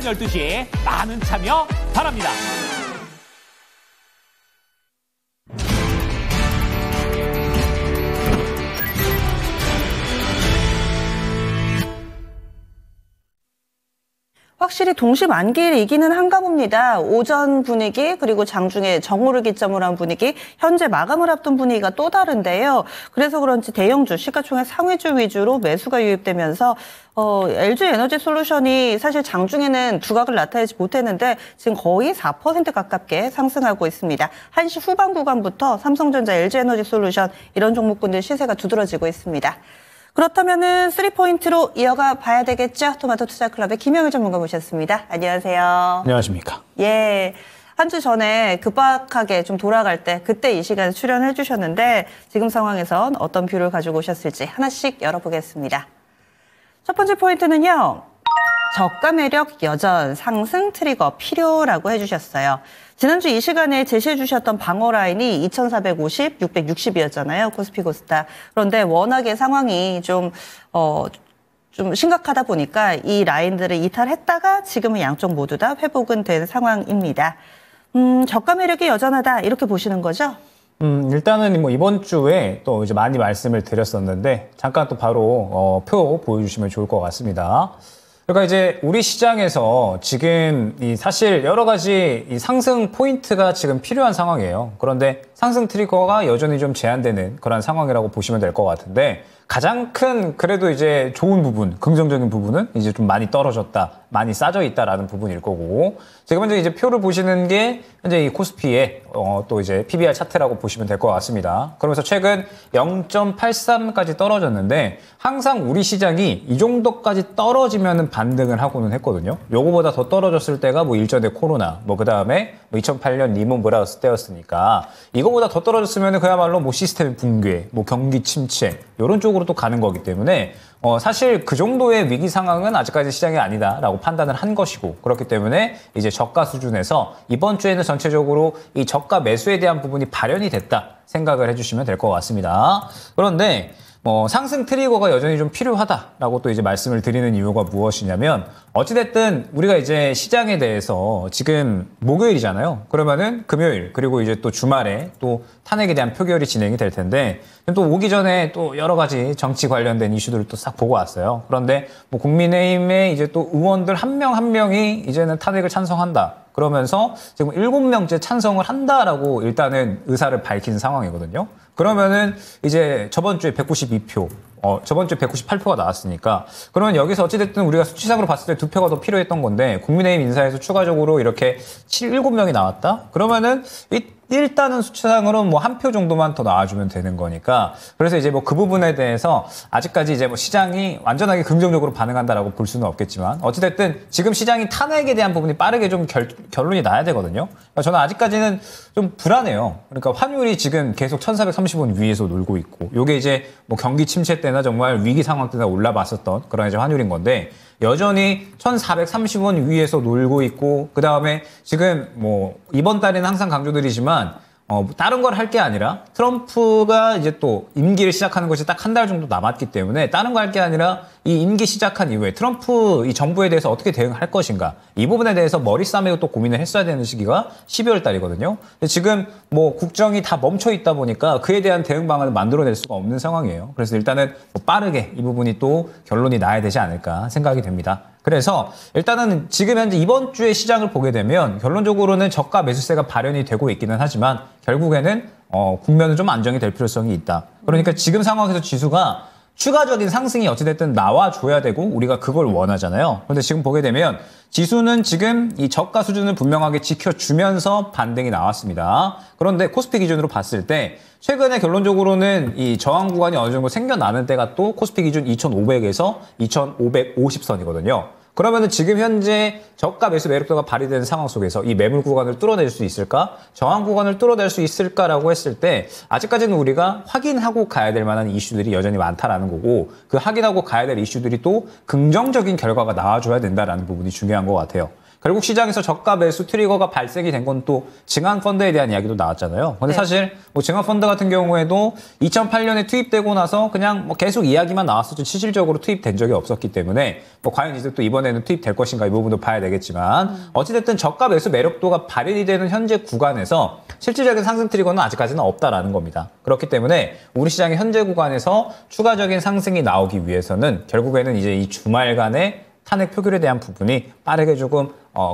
오전 12시 많은 참여 바랍니다. 확실히 동시만기를 이기는 한가 봅니다. 오전 분위기 그리고 장중에 정오를 기점으로 한 분위기, 현재 마감을 앞둔 분위기가 또 다른데요. 그래서 그런지 대형주, 시가총액 상위주 위주로 매수가 유입되면서 LG에너지솔루션이 사실 장중에는 두각을 나타내지 못했는데 지금 거의 4% 가깝게 상승하고 있습니다. 1시 후반 구간부터 삼성전자, LG에너지솔루션 이런 종목군들 시세가 두드러지고 있습니다. 그렇다면은 3포인트로 이어가 봐야 되겠죠? 토마토 투자클럽의 김영일 전문가 모셨습니다. 안녕하세요. 안녕하십니까. 예. 한 주 전에 급박하게 좀 돌아갈 때 그때 이 시간에 출연해 주셨는데 지금 상황에선 어떤 뷰를 가지고 오셨을지 하나씩 열어보겠습니다. 첫 번째 포인트는요. 저가 매력 여전 상승 트리거 필요라고 해주셨어요. 지난주 이 시간에 제시해 주셨던 방어 라인이 2450, 660이었잖아요. 코스피 코스닥. 그런데 워낙에 상황이 좀 심각하다 보니까 이 라인들을 이탈했다가 지금은 양쪽 모두 다 회복은 된 상황입니다. 저가 매력이 여전하다 이렇게 보시는 거죠? 일단은 뭐 이번 주에 또 이제 많이 말씀을 드렸었는데 잠깐 또 바로 표 보여주시면 좋을 것 같습니다. 그러니까 이제 우리 시장에서 지금 사실 여러 가지 이 상승 포인트가 지금 필요한 상황이에요. 그런데 상승 트리거가 여전히 좀 제한되는 그런 상황이라고 보시면 될 것 같은데 가장 큰 그래도 이제 좋은 부분, 긍정적인 부분은 이제 좀 많이 떨어졌다, 많이 싸져 있다라는 부분일 거고 지금 현재 이제 표를 보시는 게 현재 이 코스피의 또 이제 PBR 차트라고 보시면 될 것 같습니다. 그러면서 최근 0.83까지 떨어졌는데 항상 우리 시장이 이 정도까지 떨어지면은 반등을 하고는 했거든요. 요거보다 더 떨어졌을 때가 뭐 일전에 코로나, 뭐 그다음에 뭐 2008년 리먼 브라더스 때였으니까 이거보다 더 떨어졌으면은 그야말로 뭐 시스템 붕괴, 뭐 경기 침체 이런 쪽으로 또 가는 거기 때문에 사실 그 정도의 위기 상황은 아직까지 시장이 아니다라고 판단을 한 것이고 그렇기 때문에 이제 저가 수준에서 이번 주에는 전체적으로 이 저가 매수에 대한 부분이 발현이 됐다 생각을 해주시면 될 것 같습니다. 그런데 상승 트리거가 여전히 좀 필요하다라고 또 이제 말씀을 드리는 이유가 무엇이냐면 어찌됐든 우리가 이제 시장에 대해서 지금 목요일이잖아요. 그러면은 금요일 그리고 이제 또 주말에 또 탄핵에 대한 표결이 진행이 될 텐데 또 오기 전에 또 여러 가지 정치 관련된 이슈들을 또 싹 보고 왔어요. 그런데 뭐 국민의힘의 이제 또 의원들 한 명 한 명이 이제는 탄핵을 찬성한다. 그러면서 지금 7명째 찬성을 한다라고 일단은 의사를 밝힌 상황이거든요. 그러면은 이제 저번 주에 192표, 저번 주에 198표가 나왔으니까 그러면 여기서 어찌됐든 우리가 수치상으로 봤을 때 2표가 더 필요했던 건데 국민의힘 인사에서 추가적으로 이렇게 7명이 나왔다? 그러면은 일단은 수치상으로 뭐 한 표 정도만 더 나와주면 되는 거니까 그래서 이제 뭐 그 부분에 대해서 아직까지 이제 뭐 시장이 완전하게 긍정적으로 반응한다라고 볼 수는 없겠지만 어찌됐든 지금 시장이 탄핵에 대한 부분이 빠르게 좀 결론이 나야 되거든요. 그러니까 저는 아직까지는 좀 불안해요. 그러니까 환율이 지금 계속 1,430원 위에서 놀고 있고 요게 이제 뭐 경기 침체 때나 정말 위기 상황 때나 올라봤었던 그런 이제 환율인 건데 여전히 1,430원 위에서 놀고 있고 그 다음에 지금 뭐 이번 달에는 항상 강조드리지만 다른 걸 할 게 아니라 트럼프가 이제 또 임기를 시작하는 것이 딱 한 달 정도 남았기 때문에 다른 거 할 게 아니라 이 임기 시작한 이후에 트럼프 이 정부에 대해서 어떻게 대응할 것인가 이 부분에 대해서 머리 싸매고 또 고민을 했어야 되는 시기가 12월 달이거든요. 근데 지금 뭐 국정이 다 멈춰 있다 보니까 그에 대한 대응 방안을 만들어낼 수가 없는 상황이에요. 그래서 일단은 뭐 빠르게 이 부분이 또 결론이 나야 되지 않을까 생각이 됩니다. 그래서 일단은 지금 현재 이번 주의 시장을 보게 되면 결론적으로는 저가 매수세가 발현이 되고 있기는 하지만 결국에는 국면은 좀 안정이 될 필요성이 있다. 그러니까 지금 상황에서 지수가 추가적인 상승이 어찌됐든 나와줘야 되고 우리가 그걸 원하잖아요. 그런데 지금 보게 되면 지수는 지금 이 저가 수준을 분명하게 지켜주면서 반등이 나왔습니다. 그런데 코스피 기준으로 봤을 때 최근에 결론적으로는 이 저항 구간이 어느 정도 생겨나는 때가 또 코스피 기준 2,500에서 2,550선이거든요. 그러면은 지금 현재 저가 매수 매력도가 발휘되는 상황 속에서 이 매물 구간을 뚫어낼 수 있을까? 저항 구간을 뚫어낼 수 있을까라고 했을 때 아직까지는 우리가 확인하고 가야 될 만한 이슈들이 여전히 많다라는 거고 그 확인하고 가야 될 이슈들이 또 긍정적인 결과가 나와줘야 된다라는 부분이 중요한 것 같아요. 결국 시장에서 저가 매수 트리거가 발생이 된 건 또 증한 펀드에 대한 이야기도 나왔잖아요. 근데 네. 사실 뭐 증한 펀드 같은 경우에도 2008년에 투입되고 나서 그냥 뭐 계속 이야기만 나왔었지 실질적으로 투입된 적이 없었기 때문에 뭐 과연 이제 또 이번에는 투입될 것인가 이 부분도 봐야 되겠지만 어찌됐든 저가 매수 매력도가 발휘되는 현재 구간에서 실질적인 상승 트리거는 아직까지는 없다라는 겁니다. 그렇기 때문에 우리 시장의 현재 구간에서 추가적인 상승이 나오기 위해서는 결국에는 이제 이 주말간의 탄핵 표결에 대한 부분이 빠르게 조금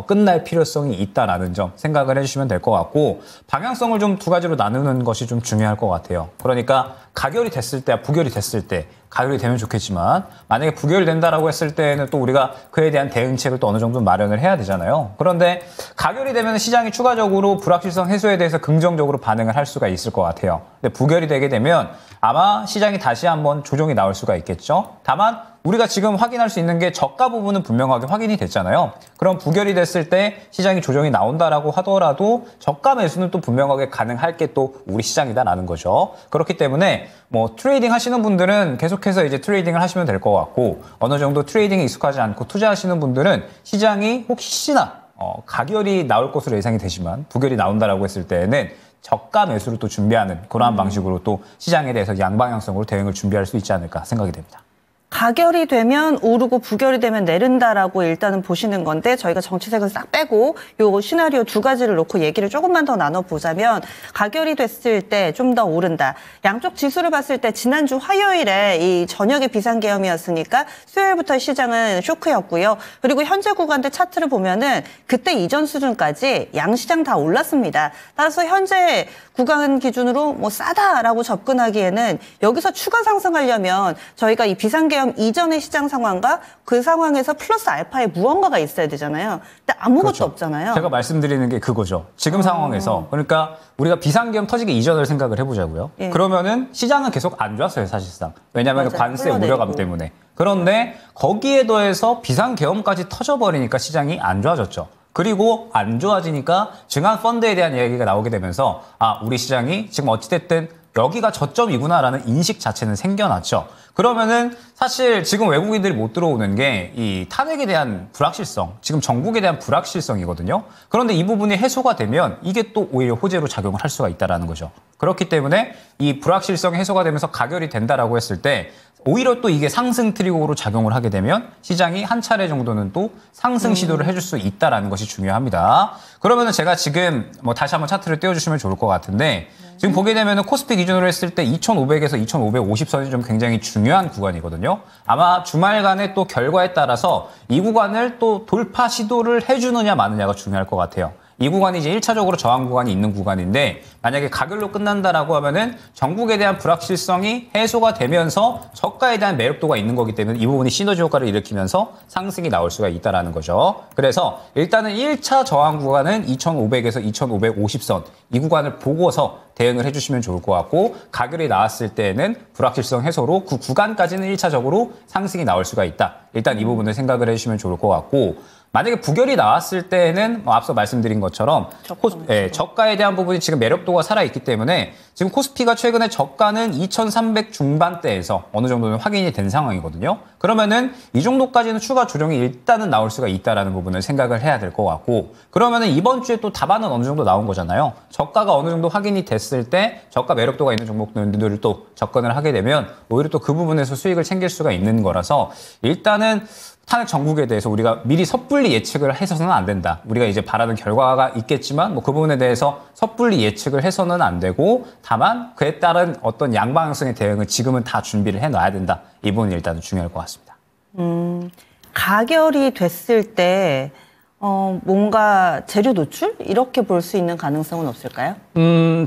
끝날 필요성이 있다라는 점 생각을 해주시면 될 것 같고 방향성을 좀 두 가지로 나누는 것이 좀 중요할 것 같아요. 그러니까 가결이 됐을 때, 부결이 됐을 때 가결이 되면 좋겠지만 만약에 부결이 된다라고 했을 때는 또 우리가 그에 대한 대응책을 또 어느 정도 마련을 해야 되잖아요. 그런데 가결이 되면 시장이 추가적으로 불확실성 해소에 대해서 긍정적으로 반응을 할 수가 있을 것 같아요. 근데 부결이 되게 되면 아마 시장이 다시 한번 조정이 나올 수가 있겠죠. 다만 우리가 지금 확인할 수 있는 게 저가 부분은 분명하게 확인이 됐잖아요. 그럼 부결이 됐을 때 시장이 조정이 나온다라고 하더라도 저가 매수는 또 분명하게 가능할 게 또 우리 시장이다라는 거죠. 그렇기 때문에 뭐 트레이딩 하시는 분들은 계속해서 이제 트레이딩을 하시면 될 것 같고 어느 정도 트레이딩에 익숙하지 않고 투자하시는 분들은 시장이 혹시나 가결이 나올 것으로 예상이 되지만 부결이 나온다라고 했을 때는 저가 매수를 또 준비하는 그러한 방식으로 또 시장에 대해서 양방향성으로 대응을 준비할 수 있지 않을까 생각이 됩니다. 가결이 되면 오르고 부결이 되면 내린다라고 일단은 보시는 건데 저희가 정치색을 싹 빼고 요 시나리오 두 가지를 놓고 얘기를 조금만 더 나눠보자면 가결이 됐을 때 좀 더 오른다. 양쪽 지수를 봤을 때 지난주 화요일에 이 저녁에 비상계엄이었으니까 수요일부터 시장은 쇼크였고요. 그리고 현재 구간대 차트를 보면은 그때 이전 수준까지 양시장 다 올랐습니다. 따라서 현재 구간 기준으로 뭐 싸다라고 접근하기에는 여기서 추가 상승하려면 저희가 이 비상계엄 이전의 시장 상황과 그 상황에서 플러스 알파의 무언가가 있어야 되잖아요. 근데 아무것도 그렇죠. 없잖아요. 제가 말씀드리는 게 그거죠. 지금 상황에서 그러니까 우리가 비상계엄 터지기 이전을 생각을 해보자고요. 예. 그러면은 시장은 계속 안 좋았어요, 사실상. 왜냐하면 맞아요. 관세 흘러내리고. 우려감 때문에. 그런데 거기에 더해서 비상계엄까지 터져버리니까 시장이 안 좋아졌죠. 그리고 안 좋아지니까 증한 펀드에 대한 이야기가 나오게 되면서 아, 우리 시장이 지금 어찌됐든 여기가 저점이구나라는 인식 자체는 생겨났죠. 그러면은 사실 지금 외국인들이 못 들어오는 게 이 탄핵에 대한 불확실성, 지금 정국에 대한 불확실성이거든요. 그런데 이 부분이 해소가 되면 이게 또 오히려 호재로 작용을 할 수가 있다는 거죠. 그렇기 때문에 이 불확실성 해소가 되면서 가결이 된다라고 했을 때 오히려 또 이게 상승 트리거로 작용을 하게 되면 시장이 한 차례 정도는 또 상승 시도를 해줄 수 있다라는 것이 중요합니다. 그러면은 제가 지금 뭐 다시 한번 차트를 띄워주시면 좋을 것 같은데 지금 보게 되면은 코스피 기준으로 했을 때 2,500에서 2,550선이 좀 굉장히 중요한 구간이거든요. 아마 주말간의 또 결과에 따라서 이 구간을 또 돌파 시도를 해주느냐 마느냐가 중요할 것 같아요. 이 구간이 이제 1차적으로 저항 구간이 있는 구간인데 만약에 가결로 끝난다라고 하면은 정국에 대한 불확실성이 해소가 되면서 저가에 대한 매력도가 있는 거기 때문에 이 부분이 시너지 효과를 일으키면서 상승이 나올 수가 있다라는 거죠. 그래서 일단은 1차 저항 구간은 2,500에서 2,550선 이 구간을 보고서 대응을 해주시면 좋을 것 같고 가결이 나왔을 때는 불확실성 해소로 그 구간까지는 1차적으로 상승이 나올 수가 있다. 일단 이 부분을 생각을 해주시면 좋을 것 같고 만약에 부결이 나왔을 때는 뭐 앞서 말씀드린 것처럼 저가에 대한 부분이 지금 매력도가 살아있기 때문에 지금 코스피가 최근에 저가는 2,300 중반대에서 어느 정도는 확인이 된 상황이거든요. 그러면은 이 정도까지는 추가 조정이 일단은 나올 수가 있다라는 부분을 생각을 해야 될 것 같고 그러면은 이번 주에 또 답안은 어느 정도 나온 거잖아요. 저가가 어느 정도 확인이 됐을 때 저가 매력도가 있는 종목들을 또 접근을 하게 되면 오히려 또 그 부분에서 수익을 챙길 수가 있는 거라서 일단은 탄핵 정국에 대해서 우리가 미리 섣불리 예측을 해서는 안 된다. 우리가 이제 바라는 결과가 있겠지만 뭐 그 부분에 대해서 섣불리 예측을 해서는 안 되고 다만 그에 따른 어떤 양방향성의 대응을 지금은 다 준비를 해놔야 된다. 이 부분이 일단은 중요할 것 같습니다. 가결이 됐을 때 뭔가 재료 노출? 이렇게 볼 수 있는 가능성은 없을까요?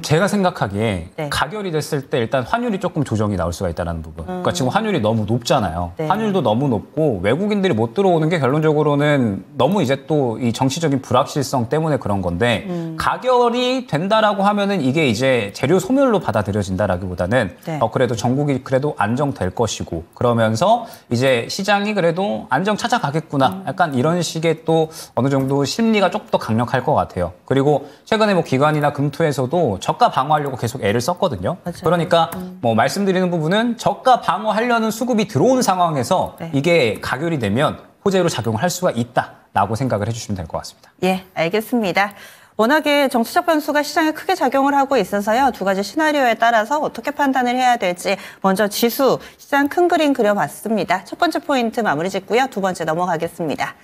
제가 생각하기에 네. 가결이 됐을 때 일단 환율이 조금 조정이 나올 수가 있다는 부분. 그러니까 지금 환율이 너무 높잖아요. 네. 환율도 너무 높고 외국인들이 못 들어오는 게 결론적으로는 너무 이제 또 이 정치적인 불확실성 때문에 그런 건데 가결이 된다라고 하면은 이게 이제 재료 소멸로 받아들여진다라기보다는 네. 그래도 전국이 그래도 안정될 것이고 그러면서 이제 시장이 그래도 안정 찾아가겠구나. 약간 이런 식의 또 어느 정도 심리가 좀 더 강력할 것 같아요. 그리고 최근에 뭐 기관이나 금투에서도 저가 방어하려고 계속 애를 썼거든요. 맞아요. 그러니까 뭐 말씀드리는 부분은 저가 방어하려는 수급이 들어온 상황에서 네. 이게 가결이 되면 호재로 작용을 할 수가 있다. 된다라고 생각을 해주시면 될 것 같습니다. 예, 알겠습니다. 워낙에 정치적 변수가 시장에 크게 작용을 하고 있어서요. 두 가지 시나리오에 따라서 어떻게 판단을 해야 될지 먼저 지수, 시장 큰 그림 그려봤습니다. 첫 번째 포인트 마무리 짓고요. 두 번째 넘어가겠습니다.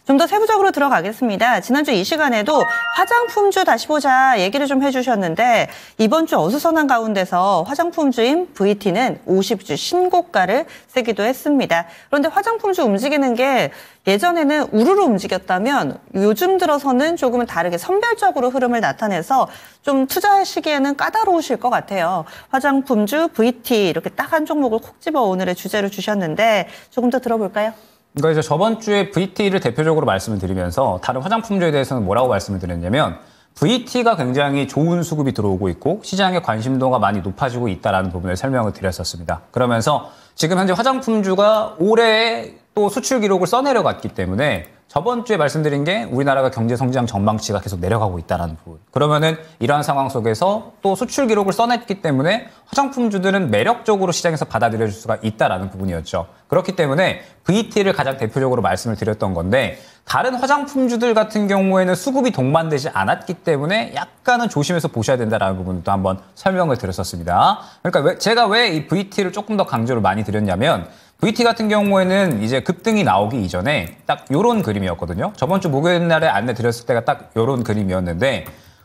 좀 더 세부적으로 들어가겠습니다. 지난주 이 시간에도 화장품주 다시 보자 얘기를 좀 해주셨는데 이번 주 어수선한 가운데서 화장품주인 VT는 50주 신고가를 세기도 했습니다. 그런데 화장품주 움직이는 게 예전에는 우르르 움직였다면 요즘 들어서는 조금은 다르게 선별적으로 흐름을 나타내서 좀 투자하시기에는 까다로우실 것 같아요. 화장품주 VT 이렇게 딱 한 종목을 콕 집어 오늘의 주제로 주셨는데 조금 더 들어볼까요? 그러니까 이제 저번 주에 VT를 대표적으로 말씀을 드리면서 다른 화장품주에 대해서는 뭐라고 말씀을 드렸냐면 VT가 굉장히 좋은 수급이 들어오고 있고 시장의 관심도가 많이 높아지고 있다는 부분을 설명을 드렸었습니다. 그러면서 지금 현재 화장품주가 올해 또 수출 기록을 써내려갔기 때문에 저번 주에 말씀드린 게 우리나라가 경제 성장 전망치가 계속 내려가고 있다는 부분. 그러면은 이러한 상황 속에서 또 수출 기록을 써냈기 때문에 화장품주들은 매력적으로 시장에서 받아들여질 수가 있다는 부분이었죠. 그렇기 때문에 VT를 가장 대표적으로 말씀을 드렸던 건데 다른 화장품주들 같은 경우에는 수급이 동반되지 않았기 때문에 약간은 조심해서 보셔야 된다는 부분도 한번 설명을 드렸었습니다. 그러니까 제가 왜 이 VT를 조금 더 강조를 많이 드렸냐면 VT 같은 경우에는 이제 급등이 나오기 이전에 딱 요런 그림이었거든요. 저번 주 목요일 날에 안내 드렸을 때가 딱 요런 그림이었는데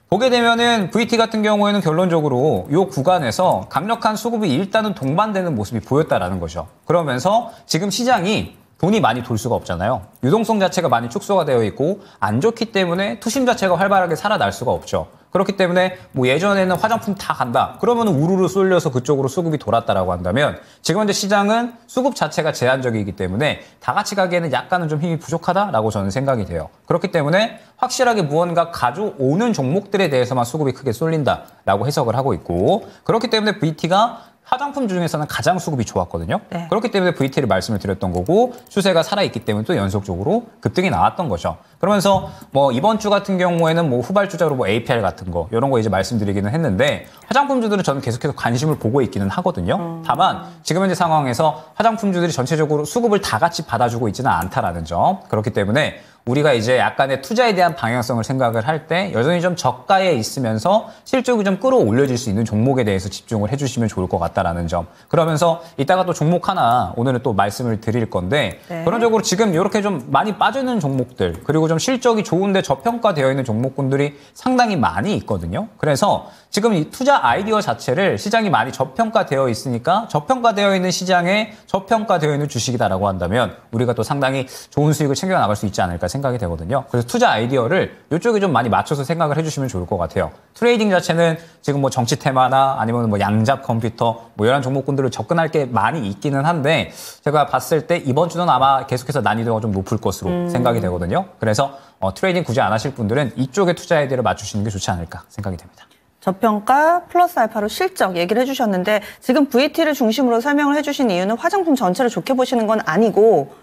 보게 되면은 VT 같은 경우에는 결론적으로 요 구간에서 강력한 수급이 일단은 동반되는 모습이 보였다라는 거죠. 그러면서 지금 시장이 돈이 많이 돌 수가 없잖아요. 유동성 자체가 많이 축소가 되어 있고 안 좋기 때문에 투심 자체가 활발하게 살아날 수가 없죠. 그렇기 때문에 뭐 예전에는 화장품 다 간다. 그러면 우르르 쏠려서 그쪽으로 수급이 돌았다라고 한다면 지금 현재 시장은 수급 자체가 제한적이기 때문에 다 같이 가기에는 약간은 좀 힘이 부족하다라고 저는 생각이 돼요. 그렇기 때문에 확실하게 무언가 가져오는 종목들에 대해서만 수급이 크게 쏠린다라고 해석을 하고 있고 그렇기 때문에 VT가 화장품 중에서는 가장 수급이 좋았거든요. 네. 그렇기 때문에 VT를 말씀을 드렸던 거고 추세가 살아있기 때문에 또 연속적으로 급등이 나왔던 거죠. 그러면서 뭐 이번 주 같은 경우에는 뭐 후발주자로 뭐 APR 같은 거 이런 거 이제 말씀드리기는 했는데 화장품주들은 저는 계속해서 관심을 보고 있기는 하거든요. 다만 지금 현재 상황에서 화장품주들이 전체적으로 수급을 다 같이 받아주고 있지는 않다라는 점. 그렇기 때문에 우리가 이제 약간의 투자에 대한 방향성을 생각을 할 때 여전히 좀 저가에 있으면서 실적이 좀 끌어올려질 수 있는 종목에 대해서 집중을 해주시면 좋을 것 같다라는 점. 그러면서 이따가 또 종목 하나 오늘은 또 말씀을 드릴 건데 네. 그런적으로 지금 이렇게 좀 많이 빠지는 종목들 그리고 좀 실적이 좋은데 저평가되어 있는 종목군들이 상당히 많이 있거든요. 그래서 지금 이 투자 아이디어 자체를 시장이 많이 저평가되어 있으니까 저평가되어 있는 시장에 저평가되어 있는 주식이다라고 한다면 우리가 또 상당히 좋은 수익을 챙겨 나갈 수 있지 않을까 생각이 되거든요. 그래서 투자 아이디어를 이쪽에 좀 많이 맞춰서 생각을 해주시면 좋을 것 같아요. 트레이딩 자체는 지금 뭐 정치 테마나 아니면 뭐 양자 컴퓨터 뭐 이런 종목군들을 접근할 게 많이 있기는 한데 제가 봤을 때 이번 주는 아마 계속해서 난이도가 좀 높을 것으로 생각이 되거든요. 그래서 트레이딩 굳이 안 하실 분들은 이쪽에 투자 아이디어를 맞추시는 게 좋지 않을까 생각이 됩니다. 저평가 플러스 알파로 실적 얘기를 해주셨는데 지금 VT를 중심으로 설명을 해주신 이유는 화장품 전체를 좋게 보시는 건 아니고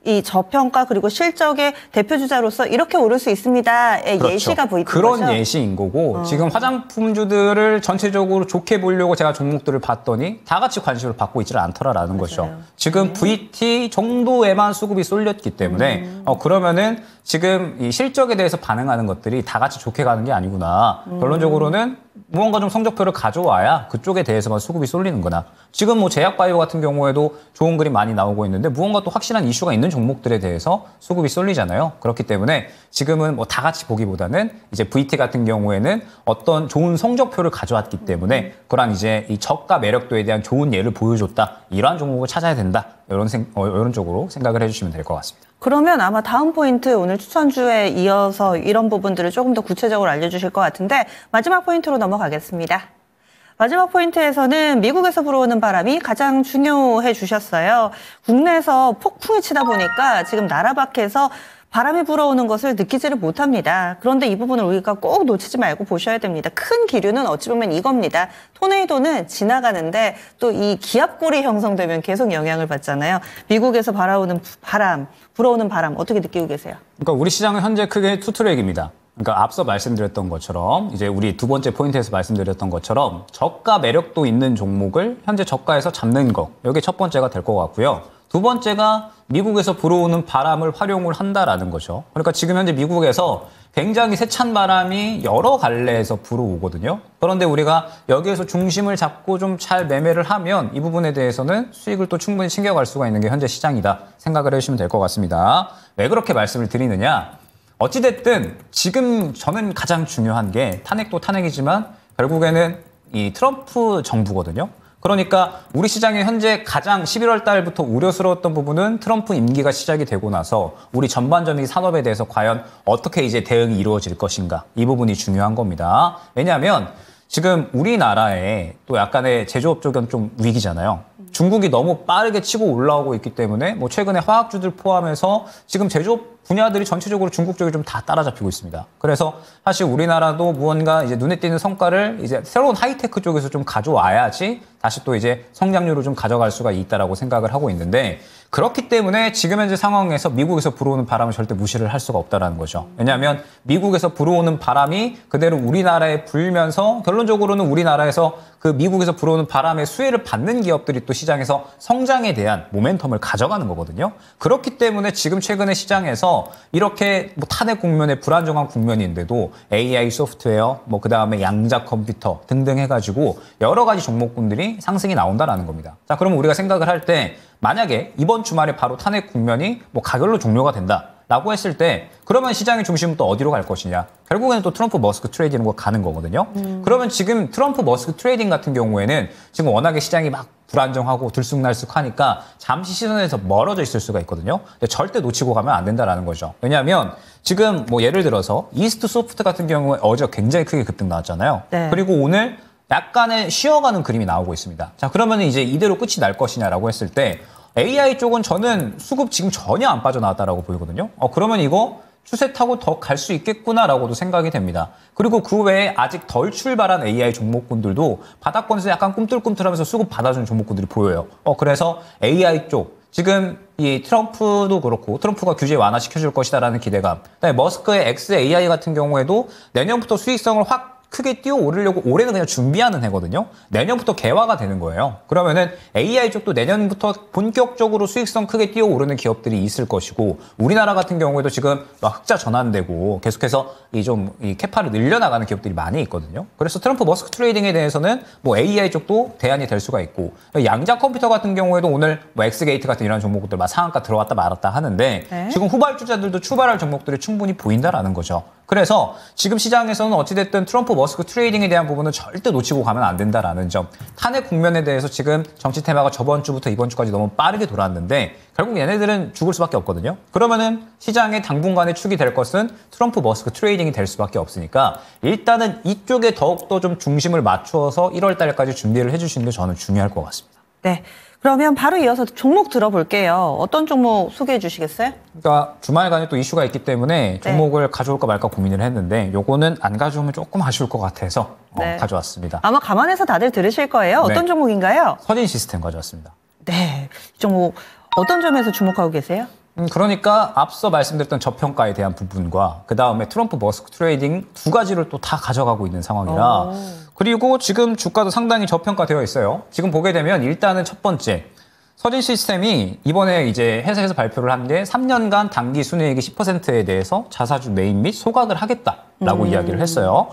이 저평가 그리고 실적의 대표주자로서 이렇게 오를 수 있습니다의 그렇죠. 예시가 VT인 그런 거죠? 예시인 거고 지금 화장품주들을 전체적으로 좋게 보려고 제가 종목들을 봤더니 다 같이 관심을 받고 있지는 않더라라는 거죠. 지금 VT 정도에만 수급이 쏠렸기 때문에 그러면은 지금 이 실적에 대해서 반응하는 것들이 다 같이 좋게 가는 게 아니구나. 결론적으로는 무언가 좀 성적표를 가져와야 그쪽에 대해서만 수급이 쏠리는구나. 지금 뭐 제약바이오 같은 경우에도 좋은 그림 많이 나오고 있는데 무언가 또 확실한 이슈가 있는 종목들에 대해서 수급이 쏠리잖아요. 그렇기 때문에 지금은 뭐 다 같이 보기보다는 이제 VT 같은 경우에는 어떤 좋은 성적표를 가져왔기 때문에 그런 이제 이 저가 매력도에 대한 좋은 예를 보여줬다. 이러한 종목을 찾아야 된다. 이런 쪽으로 생각을 해주시면 될 것 같습니다. 그러면 아마 다음 포인트 오늘 추천주에 이어서 이런 부분들을 조금 더 구체적으로 알려주실 것 같은데 마지막 포인트로 넘어가겠습니다. 마지막 포인트에서는 미국에서 불어오는 바람이 가장 중요해 주셨어요. 국내에서 폭풍이 치다 보니까 지금 나라 밖에서 바람이 불어오는 것을 느끼지를 못합니다. 그런데 이 부분을 우리가 꼭 놓치지 말고 보셔야 됩니다. 큰 기류는 어찌 보면 이겁니다. 토네이도는 지나가는데 또 이 기압골이 형성되면 계속 영향을 받잖아요. 미국에서 불어오는 바람 어떻게 느끼고 계세요? 그러니까 우리 시장은 현재 크게 투트랙입니다. 그러니까 앞서 말씀드렸던 것처럼 이제 우리 두 번째 포인트에서 말씀드렸던 것처럼 저가 매력도 있는 종목을 현재 저가에서 잡는 거. 이게 첫 번째가 될 것 같고요. 두 번째가 미국에서 불어오는 바람을 활용을 한다라는 거죠. 그러니까 지금 현재 미국에서 굉장히 세찬 바람이 여러 갈래에서 불어오거든요. 그런데 우리가 여기에서 중심을 잡고 좀 잘 매매를 하면 이 부분에 대해서는 수익을 또 충분히 챙겨갈 수가 있는 게 현재 시장이다 생각을 해주시면 될 것 같습니다. 왜 그렇게 말씀을 드리느냐? 어찌됐든 지금 저는 가장 중요한 게 탄핵도 탄핵이지만 결국에는 이 트럼프 정부거든요. 그러니까 우리 시장에 현재 가장 11월 달부터 우려스러웠던 부분은 트럼프 임기가 시작이 되고 나서 우리 전반적인 산업에 대해서 과연 어떻게 이제 대응이 이루어질 것인가. 이 부분이 중요한 겁니다. 왜냐하면 지금 우리나라에 또 약간의 제조업 쪽은 좀 위기잖아요. 중국이 너무 빠르게 치고 올라오고 있기 때문에 뭐 최근에 화학주들 포함해서 지금 제조업 분야들이 전체적으로 중국 쪽이 좀 다 따라잡히고 있습니다. 그래서 사실 우리나라도 무언가 이제 눈에 띄는 성과를 이제 새로운 하이테크 쪽에서 좀 가져와야지 다시 또 이제 성장률을 좀 가져갈 수가 있다라고 생각을 하고 있는데 그렇기 때문에 지금 현재 상황에서 미국에서 불어오는 바람을 절대 무시를 할 수가 없다라는 거죠. 왜냐하면 미국에서 불어오는 바람이 그대로 우리나라에 불면서 결론적으로는 우리나라에서 그 미국에서 불어오는 바람의 수혜를 받는 기업들이 또 시장에서 성장에 대한 모멘텀을 가져가는 거거든요. 그렇기 때문에 지금 최근에 시장에서 이렇게 뭐 탄핵 국면에 불안정한 국면인데도 AI 소프트웨어, 뭐 그 다음에 양자 컴퓨터 등등 해가지고 여러 가지 종목군들이 상승이 나온다라는 겁니다. 자, 그러면 우리가 생각을 할 때 만약에 이번 주말에 바로 탄핵 국면이 뭐 가결로 종료가 된다. 라고 했을 때 그러면 시장의 중심은 또 어디로 갈 것이냐. 결국에는 또 트럼프 머스크 트레이딩으로 가는 거거든요. 그러면 지금 트럼프 머스크 트레이딩 같은 경우에는 지금 워낙에 시장이 막 불안정하고 들쑥날쑥하니까 잠시 시선에서 멀어져 있을 수가 있거든요. 근데 절대 놓치고 가면 안 된다라는 거죠. 왜냐하면 지금 뭐 예를 들어서 이스트 소프트 같은 경우에 어제 굉장히 크게 급등 나왔잖아요. 네. 그리고 오늘 약간의 쉬어가는 그림이 나오고 있습니다. 자, 그러면 이제 이대로 끝이 날 것이냐라고 했을 때 AI 쪽은 저는 수급 지금 전혀 안 빠져나왔다라고 보이거든요. 그러면 이거 추세 타고 더 갈 수 있겠구나라고도 생각이 됩니다. 그리고 그 외에 아직 덜 출발한 AI 종목군들도 바닥권에서 약간 꿈틀꿈틀하면서 수급 받아주는 종목군들이 보여요. 그래서 AI 쪽 지금 이 트럼프도 그렇고 트럼프가 규제 완화시켜줄 것이다라는 기대감. 그다음에 머스크의 XAI 같은 경우에도 내년부터 수익성을 확 크게 뛰어오르려고 올해는 그냥 준비하는 해거든요. 내년부터 개화가 되는 거예요. 그러면은 AI 쪽도 내년부터 본격적으로 수익성 크게 뛰어오르는 기업들이 있을 것이고 우리나라 같은 경우에도 지금 막 흑자 전환되고 계속해서 이 캐파를 늘려나가는 기업들이 많이 있거든요. 그래서 트럼프 머스크 트레이딩에 대해서는 뭐 AI 쪽도 대안이 될 수가 있고 양자 컴퓨터 같은 경우에도 오늘 뭐 엑스게이트 같은 이런 종목들 막 상한가 들어왔다 말았다 하는데 네. 지금 후발주자들도 출발할 종목들이 충분히 보인다라는 거죠. 그래서 지금 시장에서는 어찌됐든 트럼프 머스크 트레이딩에 대한 부분은 절대 놓치고 가면 안 된다라는 점. 탄핵 국면에 대해서 지금 정치 테마가 저번 주부터 이번 주까지 너무 빠르게 돌았는데 결국 얘네들은 죽을 수밖에 없거든요. 그러면은 시장의 당분간의 축이 될 것은 트럼프 머스크 트레이딩이 될 수밖에 없으니까 일단은 이쪽에 더욱더 좀 중심을 맞추어서 1월 달까지 준비를 해주시는 게 저는 중요할 것 같습니다. 네. 그러면 바로 이어서 종목 들어볼게요. 어떤 종목 소개해 주시겠어요? 그러니까 주말간에 또 이슈가 있기 때문에 종목을 가져올까 말까 고민을 했는데 요거는 안 가져오면 조금 아쉬울 것 같아서 네. 가져왔습니다. 아마 감안해서 다들 들으실 거예요. 어떤 네. 종목인가요? 서진 시스템 가져왔습니다. 네. 이 종목 어떤 점에서 주목하고 계세요? 그러니까 앞서 말씀드렸던 저평가에 대한 부분과 그 다음에 트럼프 머스크 트레이딩 두 가지를 또 다 가져가고 있는 상황이라 그리고 지금 주가도 상당히 저평가되어 있어요. 지금 보게 되면 일단은 첫 번째 서진 시스템이 이번에 이제 회사에서 발표를 한 게 3년간 당기 순이익이 10%에 대해서 자사주 매입 및 소각을 하겠다라고 이야기를 했어요.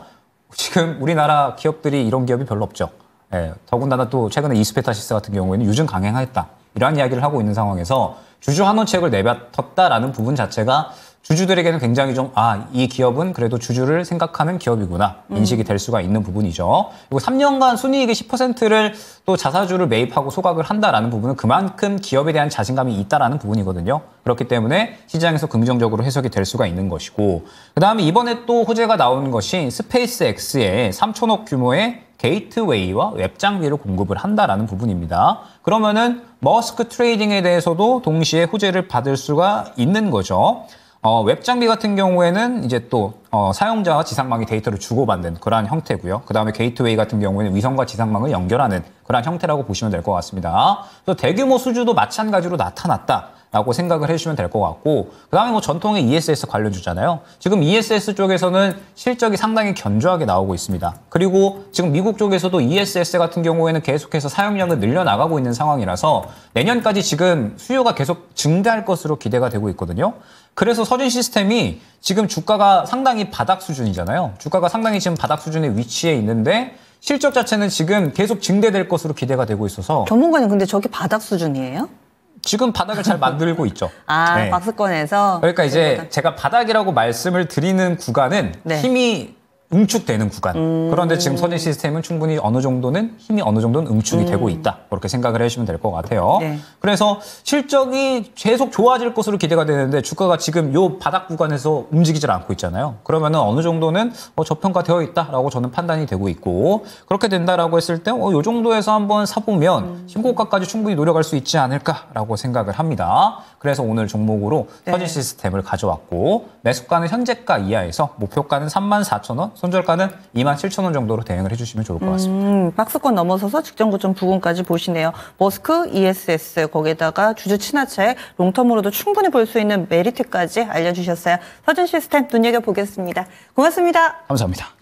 지금 우리나라 기업들이 이런 기업이 별로 없죠. 예, 더군다나 또 최근에 이스페타시스 같은 경우에는 유증 강행하였다. 이러한 이야기를 하고 있는 상황에서 주주 환원책을 내뱉었다라는 부분 자체가 주주들에게는 굉장히 좀 이 기업은 그래도 주주를 생각하는 기업이구나 인식이 될 수가 있는 부분이죠. 그리고 3년간 순이익의 10%를 또 자사주를 매입하고 소각을 한다라는 부분은 그만큼 기업에 대한 자신감이 있다라는 부분이거든요. 그렇기 때문에 시장에서 긍정적으로 해석이 될 수가 있는 것이고 그다음에 이번에 또 호재가 나오는 것이 스페이스X의 3천억 규모의 게이트웨이와 웹 장비를 공급을 한다라는 부분입니다. 그러면은 머스크 트레이딩에 대해서도 동시에 호재를 받을 수가 있는 거죠. 웹 장비 같은 경우에는 이제 또 사용자와 지상망이 데이터를 주고받는 그러한 형태고요. 그 다음에 게이트웨이 같은 경우에는 위성과 지상망을 연결하는 그러한 형태라고 보시면 될 것 같습니다. 그래서 대규모 수주도 마찬가지로 나타났다라고 생각을 해주시면 될 것 같고, 그 다음에 뭐 전통의 ESS 관련주잖아요. 지금 ESS 쪽에서는 실적이 상당히 견조하게 나오고 있습니다. 그리고 지금 미국 쪽에서도 ESS 같은 경우에는 계속해서 사용량을 늘려나가고 있는 상황이라서 내년까지 지금 수요가 계속 증대할 것으로 기대가 되고 있거든요. 그래서 서진 시스템이 지금 주가가 상당히 바닥 수준이잖아요. 주가가 상당히 지금 바닥 수준에 위치해 있는데 실적 자체는 지금 계속 증대될 것으로 기대가 되고 있어서. 전문가님, 근데 저게 바닥 수준이에요? 지금 바닥을 잘 만들고 있죠. 아, 박스권에서. 그러니까 이제 제가 바닥이라고 말씀을 드리는 구간은 네. 힘이 응축되는 구간. 그런데 지금 서진 시스템은 충분히 힘이 어느 정도는 응축이 되고 있다. 그렇게 생각을 해주시면 될 것 같아요. 네. 그래서 실적이 계속 좋아질 것으로 기대가 되는데 주가가 지금 요 바닥 구간에서 움직이질 않고 있잖아요. 그러면은 어느 정도는 저평가되어 있다라고 저는 판단이 되고 있고, 그렇게 된다라고 했을 때 요 정도에서 한번 사보면 신고가까지 충분히 노려갈 수 있지 않을까라고 생각을 합니다. 그래서 오늘 종목으로 네. 서진 시스템을 가져왔고, 매수가는 현재가 이하에서 목표가는 34,000원, 손절가는 27,000원 정도로 대응을 해주시면 좋을 것 같습니다. 박스권 넘어서서 직전 고점 부근까지 보시네요. 머스크, ESS, 거기에다가 주주 친화책, 롱텀으로도 충분히 볼 수 있는 메리트까지 알려주셨어요. 서진 시스템 눈여겨보겠습니다. 고맙습니다. 감사합니다.